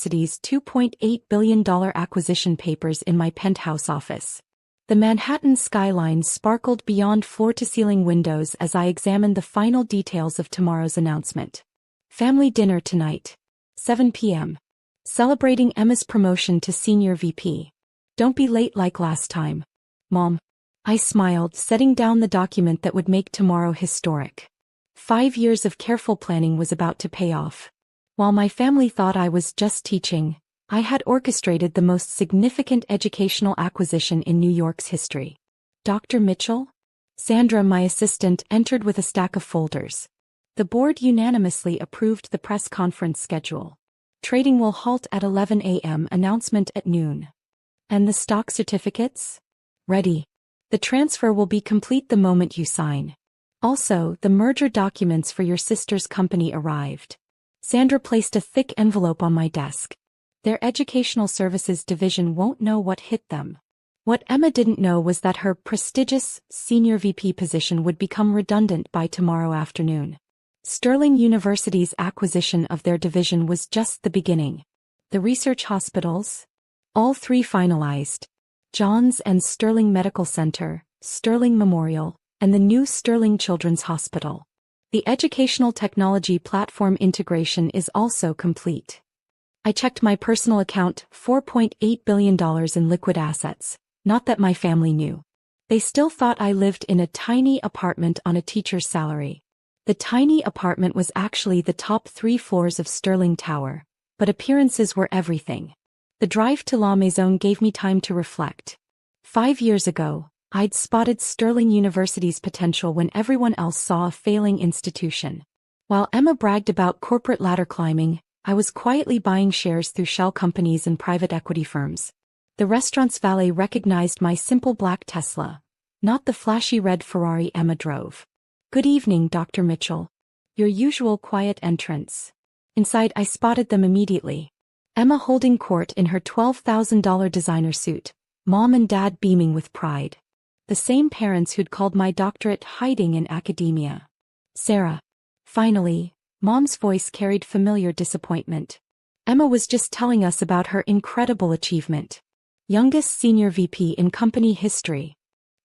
University's $2.8 billion acquisition papers in my penthouse office. The Manhattan skyline sparkled beyond floor-to-ceiling windows as I examined the final details of tomorrow's announcement. Family dinner tonight. 7 p.m. Celebrating Emma's promotion to senior VP. Don't be late like last time. Mom. I smiled, setting down the document that would make tomorrow historic. 5 years of careful planning was about to pay off. While my family thought I was just teaching, I had orchestrated the most significant educational acquisition in New York's history. Dr. Mitchell? Sandra, my assistant, entered with a stack of folders. The board unanimously approved the press conference schedule. Trading will halt at 11 a.m. Announcement at noon. And the stock certificates? Ready. The transfer will be complete the moment you sign. Also, the merger documents for your sister's company arrived. Sandra placed a thick envelope on my desk. Their educational services division won't know what hit them. What Emma didn't know was that her prestigious senior VP position would become redundant by tomorrow afternoon. Sterling University's acquisition of their division was just the beginning. The research hospitals? All three finalized. Johns and Sterling Medical Center, Sterling Memorial, and the new Sterling Children's Hospital. The educational technology platform integration is also complete. I checked my personal account, $4.8 billion in liquid assets. Not that my family knew. They still thought I lived in a tiny apartment on a teacher's salary. The tiny apartment was actually the top 3 floors of Sterling Tower, but appearances were everything. The drive to La Maison gave me time to reflect. 5 years ago, I'd spotted Sterling University's potential when everyone else saw a failing institution. While Emma bragged about corporate ladder climbing, I was quietly buying shares through shell companies and private equity firms. The restaurant's valet recognized my simple black Tesla, not the flashy red Ferrari Emma drove. Good evening, Dr. Mitchell. Your usual quiet entrance. Inside, I spotted them immediately. Emma holding court in her $12,000 designer suit, Mom and Dad beaming with pride. The same parents who'd called my doctorate hiding in academia. Sarah. Finally, Mom's voice carried familiar disappointment. Emma was just telling us about her incredible achievement. Youngest senior VP in company history.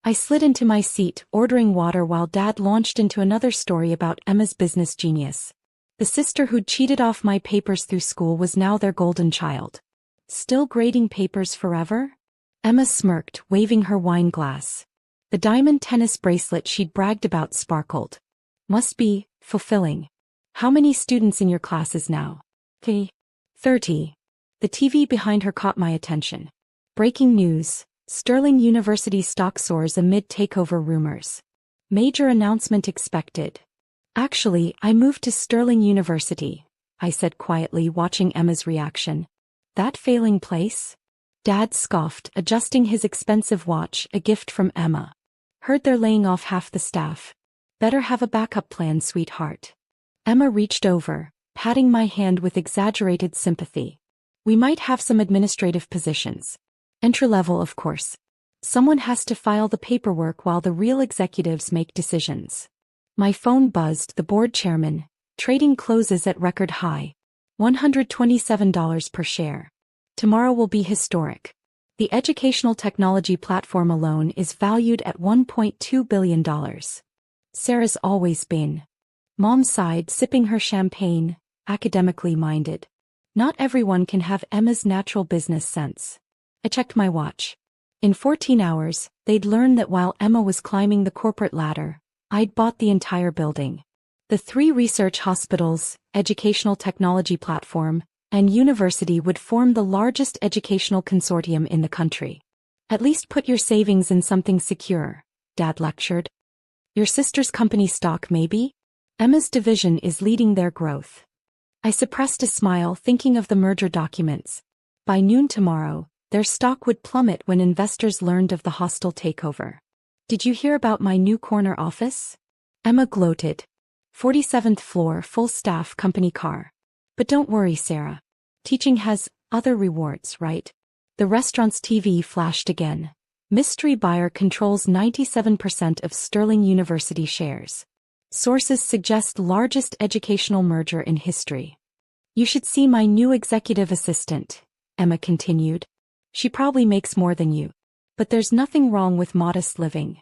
I slid into my seat, ordering water while Dad launched into another story about Emma's business genius. The sister who'd cheated off my papers through school was now their golden child. Still grading papers forever? Emma smirked, waving her wine glass. The diamond tennis bracelet she'd bragged about sparkled. Must be fulfilling. How many students in your classes now? 30. The TV behind her caught my attention. Breaking news. Sterling University stock soars amid takeover rumors. Major announcement expected. Actually, I moved to Sterling University, I said quietly, watching Emma's reaction. That failing place? Dad scoffed, adjusting his expensive watch, a gift from Emma. Heard they're laying off half the staff. Better have a backup plan, sweetheart. Emma reached over, patting my hand with exaggerated sympathy. We might have some administrative positions. Entry-level, of course. Someone has to file the paperwork while the real executives make decisions. My phone buzzed. The board chairman. Trading closes at record high. $127 per share. Tomorrow will be historic. The educational technology platform alone is valued at $1.2 billion. Sarah's always been. Mom sighed, sipping her champagne, academically minded. Not everyone can have Emma's natural business sense. I checked my watch. In 14 hours, they'd learn that while Emma was climbing the corporate ladder, I'd bought the entire building. The 3 research hospitals, educational technology platform, and university would form the largest educational consortium in the country. At least put your savings in something secure, Dad lectured. Your sister's company stock, maybe? Emma's division is leading their growth. I suppressed a smile, thinking of the merger documents. By noon tomorrow, their stock would plummet when investors learned of the hostile takeover. Did you hear about my new corner office? Emma gloated. 47th floor, full staff, company car. But don't worry, Sarah. Teaching has other rewards, right? The restaurant's TV flashed again. Mystery buyer controls 97% of Sterling University shares. Sources suggest largest educational merger in history. You should see my new executive assistant, Emma continued. She probably makes more than you. But there's nothing wrong with modest living.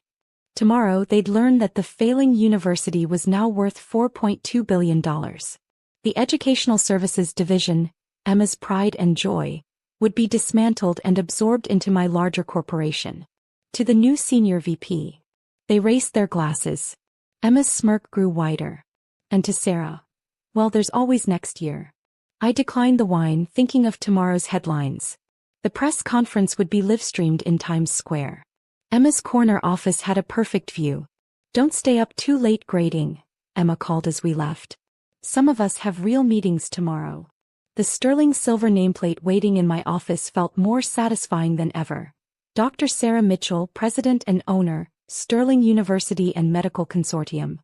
Tomorrow they'd learn that the failing university was now worth $4.2 billion. The Educational Services Division, Emma's pride and joy, would be dismantled and absorbed into my larger corporation. To the new senior VP. They raised their glasses. Emma's smirk grew wider. And to Sarah. Well, there's always next year. I declined the wine, thinking of tomorrow's headlines. The press conference would be live-streamed in Times Square. Emma's corner office had a perfect view. Don't stay up too late grading, Emma called as we left. Some of us have real meetings tomorrow. The sterling silver nameplate waiting in my office felt more satisfying than ever. Dr. Sarah Mitchell, president and owner, Sterling University and Medical Consortium.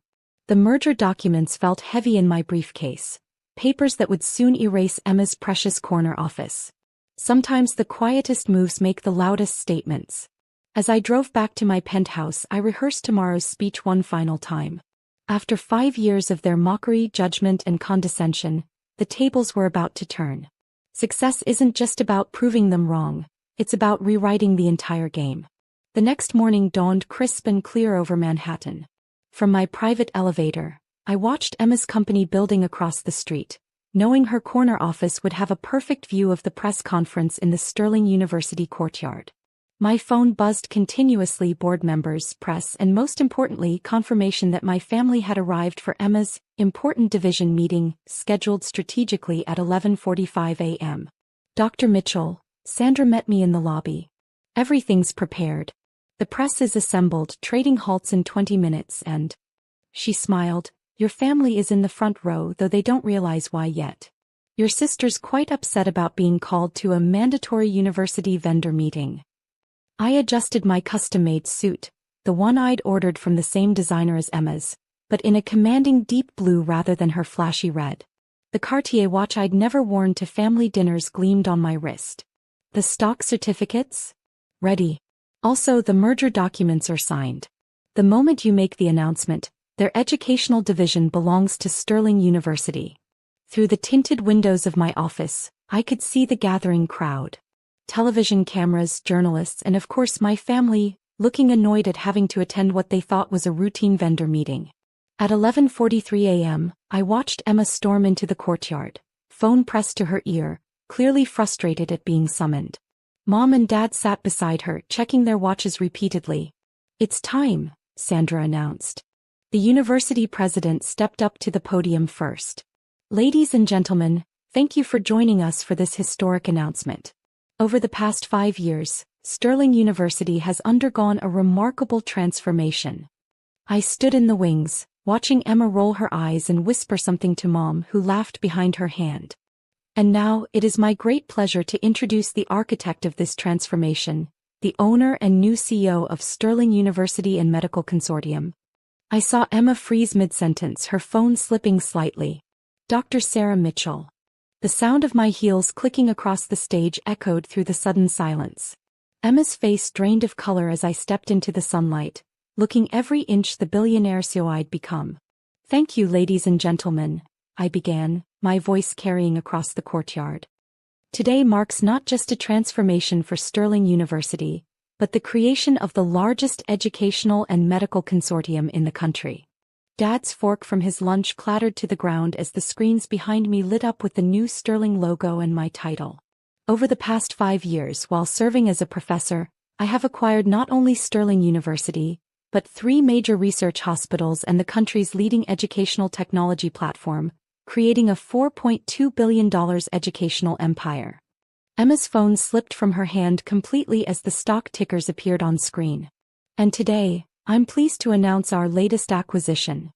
The merger documents felt heavy in my briefcase, papers that would soon erase Emma's precious corner office. Sometimes the quietest moves make the loudest statements. As I drove back to my penthouse, I rehearsed tomorrow's speech one final time. After 5 years of their mockery, judgment, and condescension, the tables were about to turn. Success isn't just about proving them wrong, it's about rewriting the entire game. The next morning dawned crisp and clear over Manhattan. From my private elevator, I watched Emma's company building across the street, knowing her corner office would have a perfect view of the press conference in the Sterling University courtyard. My phone buzzed continuously, board members, press, and most importantly, confirmation that my family had arrived for Emma's important division meeting, scheduled strategically at 11:45 a.m. Dr. Mitchell, Sandra met me in the lobby. Everything's prepared. The press is assembled, trading halts in 20 minutes and... She smiled. Your family is in the front row, though they don't realize why yet. Your sister's quite upset about being called to a mandatory university vendor meeting. I adjusted my custom-made suit, the one I'd ordered from the same designer as Emma's, but in a commanding deep blue rather than her flashy red. The Cartier watch I'd never worn to family dinners gleamed on my wrist. The stock certificates? Ready. Also, the merger documents are signed. The moment you make the announcement, their educational division belongs to Sterling University. Through the tinted windows of my office, I could see the gathering crowd. Television cameras, journalists, and of course my family, looking annoyed at having to attend what they thought was a routine vendor meeting. At 11:43 a.m., I watched Emma storm into the courtyard, phone pressed to her ear, clearly frustrated at being summoned. Mom and Dad sat beside her, checking their watches repeatedly. It's time, Sandra announced. The university president stepped up to the podium first. Ladies and gentlemen, thank you for joining us for this historic announcement. Over the past 5 years, Sterling University has undergone a remarkable transformation. I stood in the wings, watching Emma roll her eyes and whisper something to Mom, who laughed behind her hand. And now, it is my great pleasure to introduce the architect of this transformation, the owner and new CEO of Sterling University and Medical Consortium. I saw Emma freeze mid-sentence, her phone slipping slightly. Dr. Sarah Mitchell. The sound of my heels clicking across the stage echoed through the sudden silence. Emma's face drained of color as I stepped into the sunlight, looking every inch the billionaire CEO I'd become. Thank you, ladies and gentlemen, I began, my voice carrying across the courtyard. Today marks not just a transformation for Sterling University, but the creation of the largest educational and medical consortium in the country. Dad's fork from his lunch clattered to the ground as the screens behind me lit up with the new Sterling logo and my title. Over the past 5 years, while serving as a professor, I have acquired not only Sterling University, but 3 major research hospitals and the country's leading educational technology platform, creating a $4.2 billion educational empire. Emma's phone slipped from her hand completely as the stock tickers appeared on screen. And today, I'm pleased to announce our latest acquisition.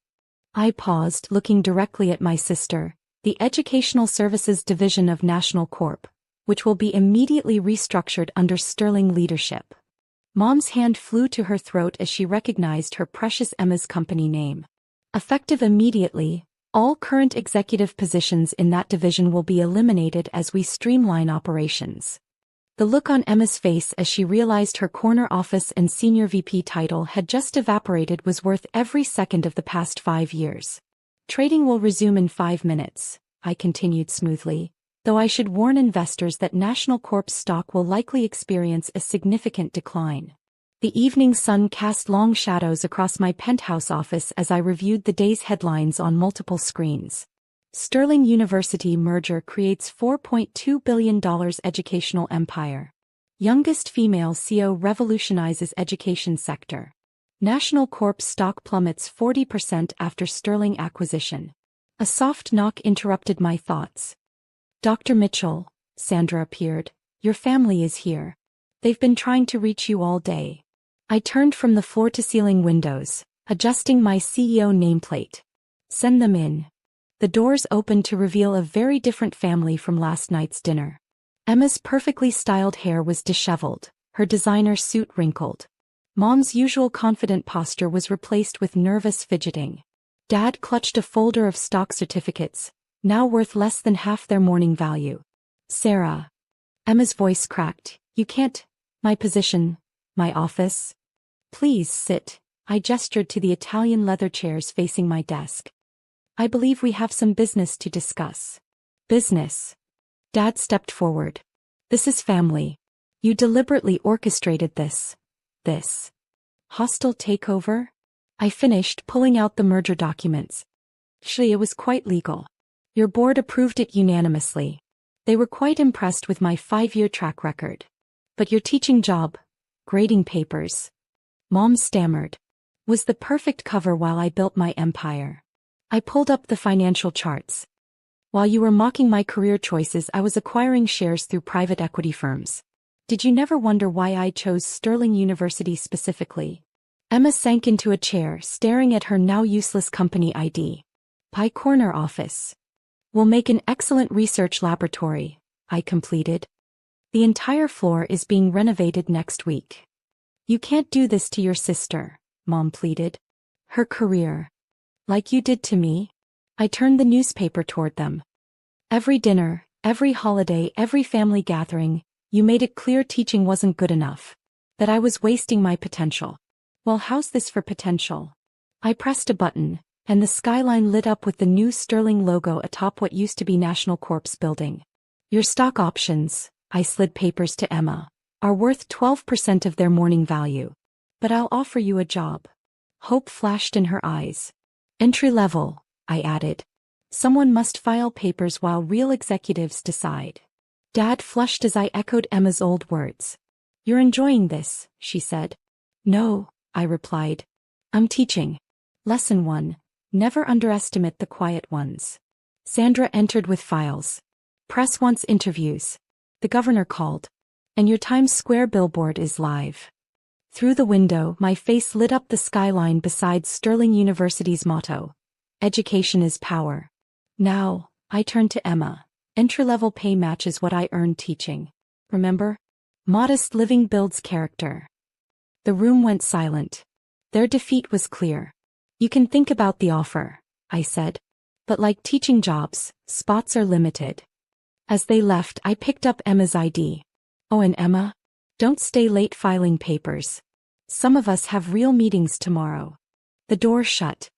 I paused, looking directly at my sister, the Educational Services Division of National Corp, which will be immediately restructured under Sterling leadership. Mom's hand flew to her throat as she recognized her precious Emma's company name. Effective immediately, all current executive positions in that division will be eliminated as we streamline operations. The look on Emma's face as she realized her corner office and senior VP title had just evaporated was worth every second of the past 5 years. Trading will resume in 5 minutes, I continued smoothly, though I should warn investors that National Corp's stock will likely experience a significant decline. The evening sun cast long shadows across my penthouse office as I reviewed the day's headlines on multiple screens. Sterling University merger creates $4.2 billion educational empire. Youngest female CEO revolutionizes education sector. National Corp stock plummets 40% after Sterling acquisition. A soft knock interrupted my thoughts. Dr. Mitchell, Sandra appeared. Your family is here. They've been trying to reach you all day. I turned from the floor-to-ceiling windows, adjusting my CEO nameplate. Send them in. The doors opened to reveal a very different family from last night's dinner. Emma's perfectly styled hair was disheveled, her designer suit wrinkled. Mom's usual confident posture was replaced with nervous fidgeting. Dad clutched a folder of stock certificates, now worth less than half their morning value. Sarah. Emma's voice cracked. You can't. My position. My office. Please sit. I gestured to the Italian leather chairs facing my desk. I believe we have some business to discuss. Business. Dad stepped forward. This is family. You deliberately orchestrated this. Hostile takeover? I finished pulling out the merger documents. Actually, it was quite legal. Your board approved it unanimously. They were quite impressed with my 5-year track record. But your teaching job, grading papers, Mom stammered, was the perfect cover while I built my empire. I pulled up the financial charts. While you were mocking my career choices, I was acquiring shares through private equity firms. Did you never wonder why I chose Sterling University specifically? Emma sank into a chair, staring at her now useless company ID. Pie Corner office. We'll make an excellent research laboratory, I completed. The entire floor is being renovated next week. You can't do this to your sister, Mom pleaded. Her career. Like you did to me? I turned the newspaper toward them. Every dinner, every holiday, every family gathering, you made it clear teaching wasn't good enough. That I was wasting my potential. Well, how's this for potential? I pressed a button, and the skyline lit up with the new Sterling logo atop what used to be National Corp's building. Your stock options, I slid papers to Emma, are worth 12% of their morning value. But I'll offer you a job. Hope flashed in her eyes. Entry level, I added. Someone must file papers while real executives decide. Dad flushed as I echoed Emma's old words. You're enjoying this, she said. No, I replied. I'm teaching. Lesson 1. Never underestimate the quiet ones. Sandra entered with files. Press wants interviews. The governor called. And your Times Square billboard is live. Through the window, my face lit up the skyline beside Sterling University's motto. Education is power. Now, I turned to Emma. Entry-level pay matches what I earned teaching. Remember? Modest living builds character. The room went silent. Their defeat was clear. You can think about the offer, I said. But like teaching jobs, spots are limited. As they left, I picked up Emma's ID. Oh, and Emma? Don't stay late filing papers. Some of us have real meetings tomorrow. The door shut.